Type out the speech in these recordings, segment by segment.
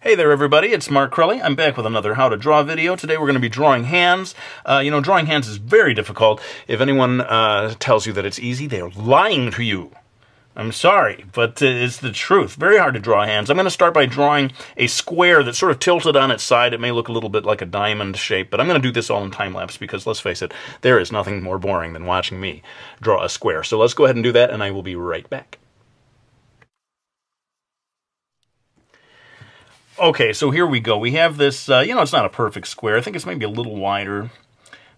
Hey there everybody, it's Mark Crowley. I'm back with another How to Draw video. Today we're going to be drawing hands. Drawing hands is very difficult. If anyone tells you that it's easy, they're lying to you. I'm sorry, but it's the truth. Very hard to draw hands. I'm going to start by drawing a square that's sort of tilted on its side. It may look a little bit like a diamond shape, but I'm going to do this all in time-lapse because, let's face it, there is nothing more boring than watching me draw a square. So let's go ahead and do that, and I will be right back. Okay, so here we go. We have this, it's not a perfect square. I think it's maybe a little wider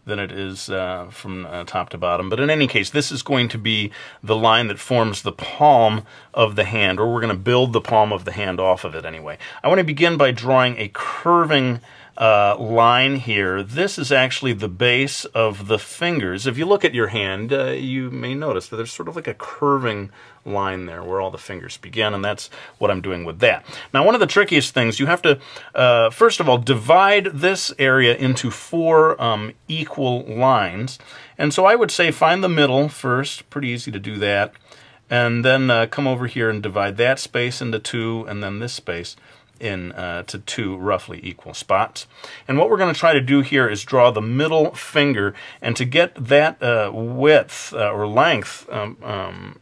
than it is from top to bottom. But in any case, this is going to be the line that forms the palm of the hand, or we're going to build the palm of the hand off of it anyway. I want to begin by drawing a curving line here. This is actually the base of the fingers. If you look at your hand, you may notice that there's sort of like a curving line there where all the fingers begin, and that's what I'm doing with that. Now, one of the trickiest things, you have to, first of all, divide this area into four equal lines. And so I would say find the middle first, pretty easy to do that, and then come over here and divide that space into two, and then this space into two roughly equal spots. And what we're going to try to do here is draw the middle finger, and to get that width or length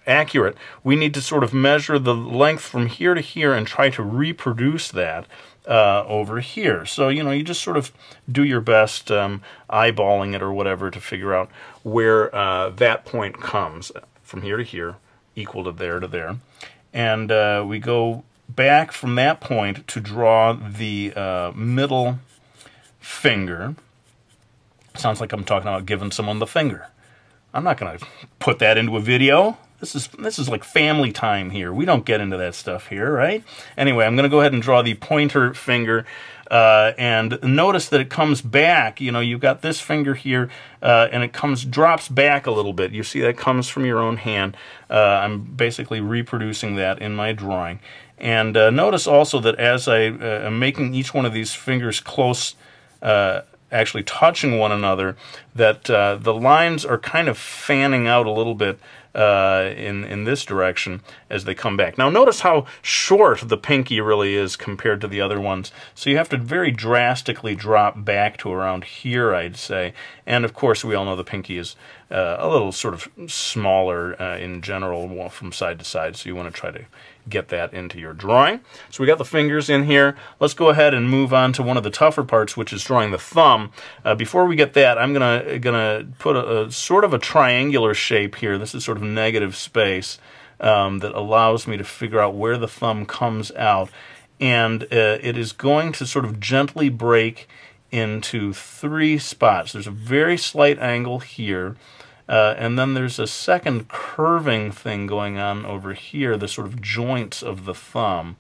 accurate, we need to sort of measure the length from here to here and try to reproduce that over here. So, you just sort of do your best eyeballing it or whatever to figure out where that point comes from here to here, equal to there. And we go back from that point to draw the middle finger. Sounds like I'm talking about giving someone the finger. I'm not going to put that into a video. This is like family time here. We don't get into that stuff here, right? Anyway, I'm going to go ahead and draw the pointer finger. And notice that it comes back. You've got this finger here, and it drops back a little bit. You see that comes from your own hand. I'm basically reproducing that in my drawing. And notice also that as I am making each one of these fingers close, actually touching one another, that the lines are kind of fanning out a little bit in this direction as they come back. Now notice how short the pinky really is compared to the other ones. So you have to very drastically drop back to around here, I'd say. And of course we all know the pinky is a little sort of smaller in general from side to side, so you want to try to get that into your drawing. So we got the fingers in here. Let's go ahead and move on to one of the tougher parts, which is drawing the thumb. Before we get that, I'm gonna put a sort of a triangular shape here. This is sort of negative space that allows me to figure out where the thumb comes out, and it is going to sort of gently break into three spots. There's a very slight angle here. And then there's a second curving thing going on over here, the sort of joints of the thumb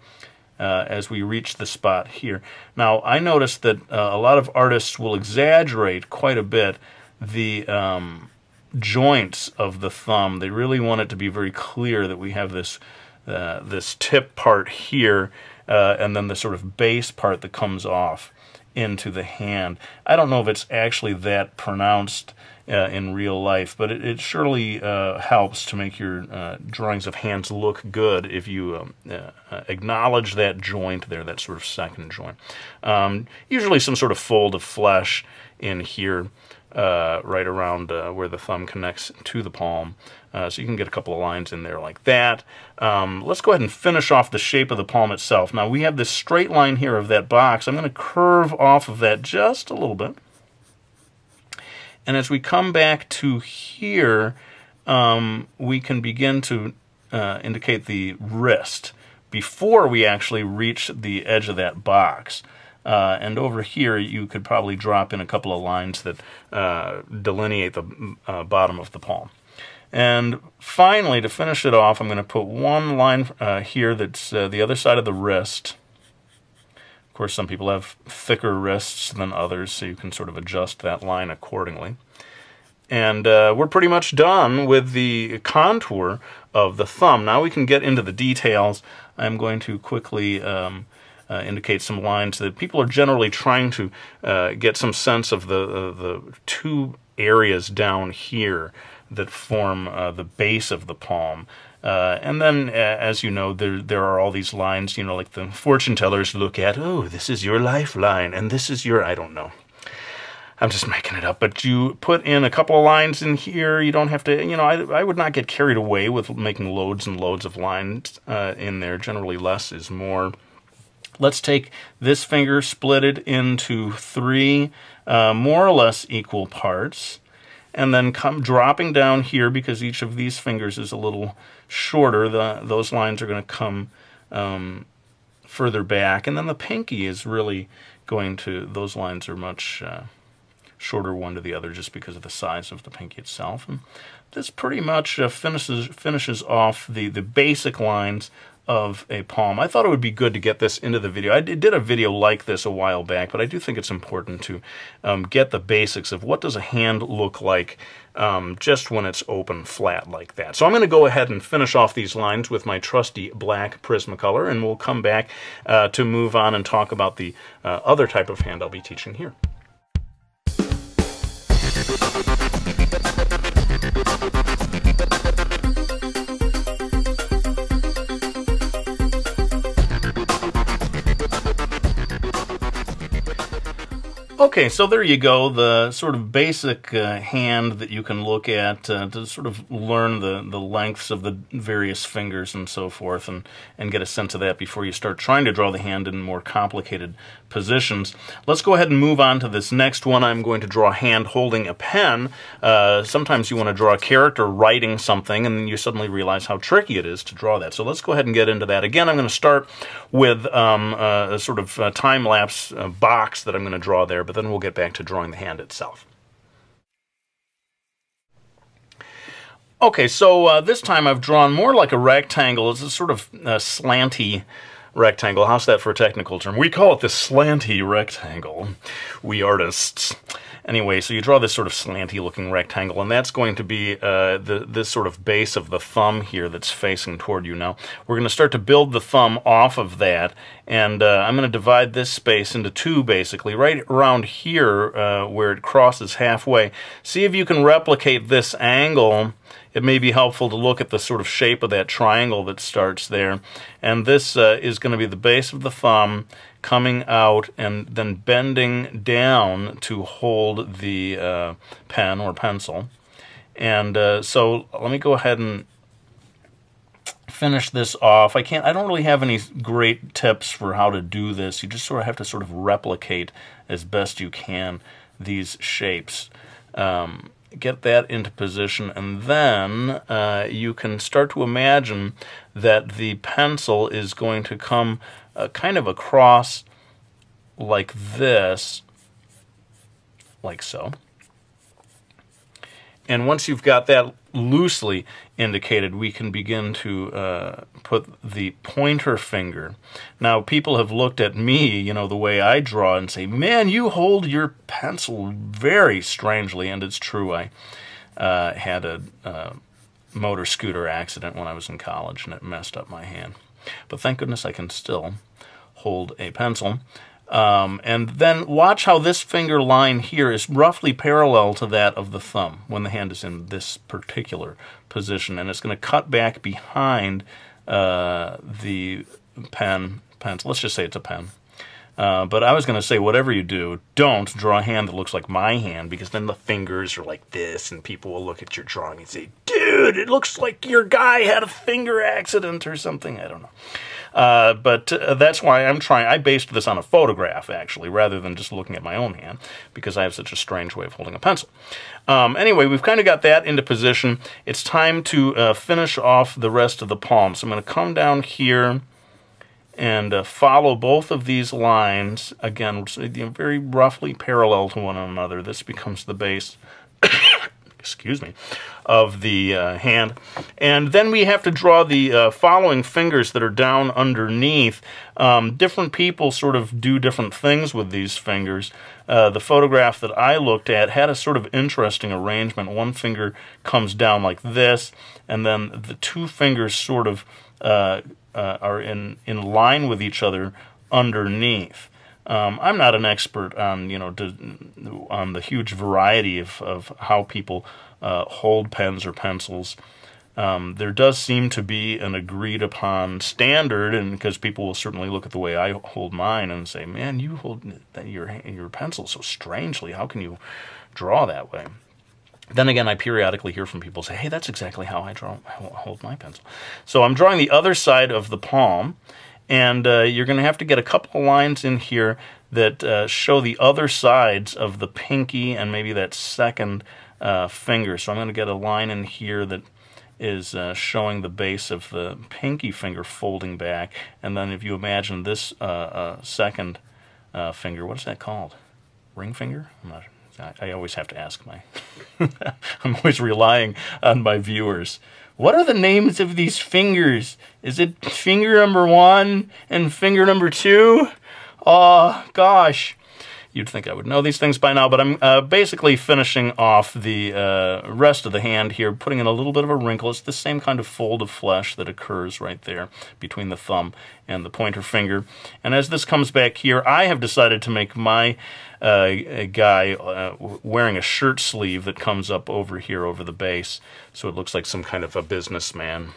as we reach the spot here. Now, I noticed that a lot of artists will exaggerate quite a bit the joints of the thumb. They really want it to be very clear that we have this tip part here and then the sort of base part that comes off into the hand. I don't know if it's actually that pronounced in real life, but it surely helps to make your drawings of hands look good if you acknowledge that joint there, that sort of second joint. Usually some sort of fold of flesh in here right around where the thumb connects to the palm. So you can get a couple of lines in there like that. Let's go ahead and finish off the shape of the palm itself. Now we have this straight line here of that box. I'm going to curve off of that just a little bit. And as we come back to here, we can begin to indicate the wrist before we actually reach the edge of that box. And over here, you could probably drop in a couple of lines that delineate the bottom of the palm. And finally, to finish it off, I'm going to put one line here that's the other side of the wrist. Of course, some people have thicker wrists than others, so you can sort of adjust that line accordingly. And we're pretty much done with the contour of the thumb. Now we can get into the details. I'm going to quickly indicate some lines that people are generally trying to get some sense of the two areas down here that form the base of the palm. And then, as you know, there are all these lines, you know, like the fortune tellers look at, oh, this is your lifeline, and this is your, I don't know. I'm just making it up, but you put in a couple of lines in here. You don't have to, you know, I would not get carried away with making loads and loads of lines in there. Generally, less is more. Let's take this finger, split it into 3 more or less equal parts, and then come dropping down here, because each of these fingers is a little shorter. Those lines are going to come further back, and then the pinky is really going to, those lines are much shorter one to the other just because of the size of the pinky itself. And this pretty much finishes off the basic lines of a palm. I thought it would be good to get this into the video. I did a video like this a while back, but I do think it's important to get the basics of what does a hand look like just when it's open flat like that. So I'm going to go ahead and finish off these lines with my trusty black Prismacolor, and we'll come back to move on and talk about the other type of hand I'll be teaching here. Okay, so there you go, the sort of basic hand that you can look at to sort of learn the lengths of the various fingers and so forth, and get a sense of that before you start trying to draw the hand in more complicated positions. Let's go ahead and move on to this next one. I'm going to draw a hand holding a pen. Sometimes you want to draw a character writing something, and then you suddenly realize how tricky it is to draw that. So let's go ahead and get into that. Again, I'm going to start with a sort of time-lapse box that I'm going to draw there, but then we'll get back to drawing the hand itself. Okay, so this time I've drawn more like a rectangle. It's a sort of slanty rectangle. How's that for a technical term? We call it the slanty rectangle, we artists. Anyway, so you draw this sort of slanty-looking rectangle, and that's going to be this sort of base of the thumb here that's facing toward you. Now, we're going to start to build the thumb off of that, and I'm going to divide this space into 2, basically, right around here where it crosses halfway. See if you can replicate this angle. It may be helpful to look at the sort of shape of that triangle that starts there. And this is going to be the base of the thumb coming out and then bending down to hold the pen or pencil. And so let me go ahead and finish this off. I don't really have any great tips for how to do this. You just sort of have to sort of replicate as best you can these shapes. Get that into position, and then you can start to imagine that the pencil is going to come kind of across like this, like so. And once you've got that loosely indicated, we can begin to put the pointer finger. Now, people have looked at me, you know, the way I draw, and say, man, you hold your pencil very strangely. And it's true. I had a motor scooter accident when I was in college, and it messed up my hand. But thank goodness I can still hold a pencil. And then watch how this finger line here is roughly parallel to that of the thumb when the hand is in this particular position. And it's going to cut back behind the pencil. Let's just say it's a pen. But I was going to say, whatever you do, don't draw a hand that looks like my hand, because then the fingers are like this, and people will look at your drawing and say, dude, it looks like your guy had a finger accident or something. I don't know. But that's why I based this on a photograph, actually, rather than just looking at my own hand, because I have such a strange way of holding a pencil. Anyway, we've kind of got that into position. It's time to finish off the rest of the palm. So I'm going to come down here and follow both of these lines, again, very roughly parallel to one another. This becomes the base, excuse me, of the hand. And then we have to draw the following fingers that are down underneath. Different people sort of do different things with these fingers. The photograph that I looked at had a sort of interesting arrangement. One finger comes down like this, and then the 2 fingers sort of are in line with each other underneath. I'm not an expert on, on the huge variety of how people hold pens or pencils. There does seem to be an agreed upon standard, and because people will certainly look at the way I hold mine and say, man, you hold your pencil so strangely. How can you draw that way? Then again, I periodically hear from people say, hey, that's exactly how I hold my pencil. So I'm drawing the other side of the palm, and you're going to have to get a couple of lines in here that show the other sides of the pinky and maybe that second finger. So I'm going to get a line in here that is showing the base of the pinky finger folding back, and then if you imagine this second finger, what is that called? Ring finger? I always have to ask my... I'm always relying on my viewers. What are the names of these fingers? Is it finger number 1 and finger number 2? Oh, gosh. You'd think I would know these things by now, but I'm basically finishing off the rest of the hand here, putting in a little bit of a wrinkle. It's the same kind of fold of flesh that occurs right there between the thumb and the pointer finger. And as this comes back here, I have decided to make my guy wearing a shirt sleeve that comes up over here over the base, so it looks like some kind of a businessman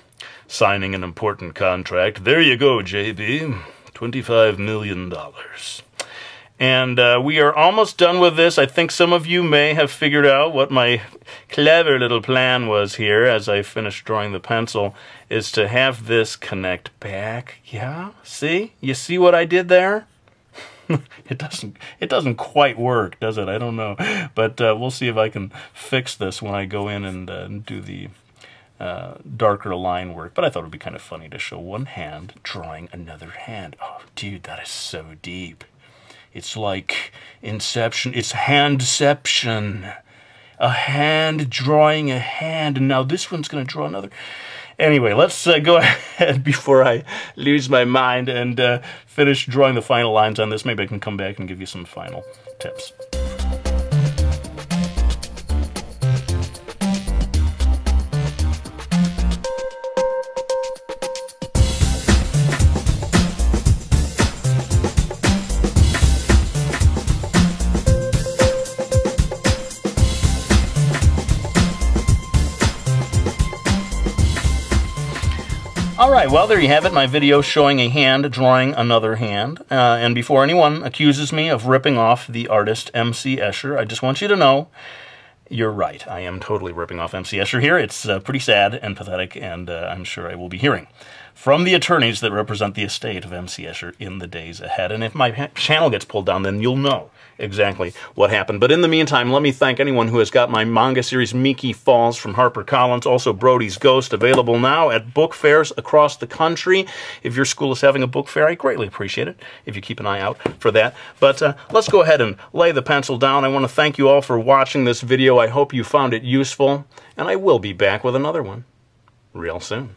signing an important contract. There you go, JB. $25 million. And we are almost done with this. I think some of you may have figured out what my clever little plan was here as I finished drawing the pencil, is to have this connect back. Yeah? See? You see what I did there? It doesn't quite work, does it? I don't know. But we'll see if I can fix this when I go in and do the darker line work. But I thought it would be kind of funny to show one hand drawing another hand. Oh, dude, that is so deep. It's like Inception. It's handception. A hand drawing a hand. And now this one's going to draw another. Anyway, let's go ahead before I lose my mind and finish drawing the final lines on this. Maybe I can come back and give you some final tips. Alright, well, there you have it, my video showing a hand drawing another hand. And before anyone accuses me of ripping off the artist M.C. Escher, I just want you to know, you're right. I am totally ripping off M.C. Escher here. It's pretty sad and pathetic, and I'm sure I will be hearing from the attorneys that represent the estate of M.C. Escher in the days ahead. And if my channel gets pulled down, then you'll know exactly what happened. But in the meantime, let me thank anyone who has got my manga series, Miki Falls from HarperCollins, also Brody's Ghost, available now at book fairs across the country. If your school is having a book fair, I greatly appreciate it if you keep an eye out for that. But let's go ahead and lay the pencil down. I want to thank you all for watching this video. I hope you found it useful, and I will be back with another one real soon.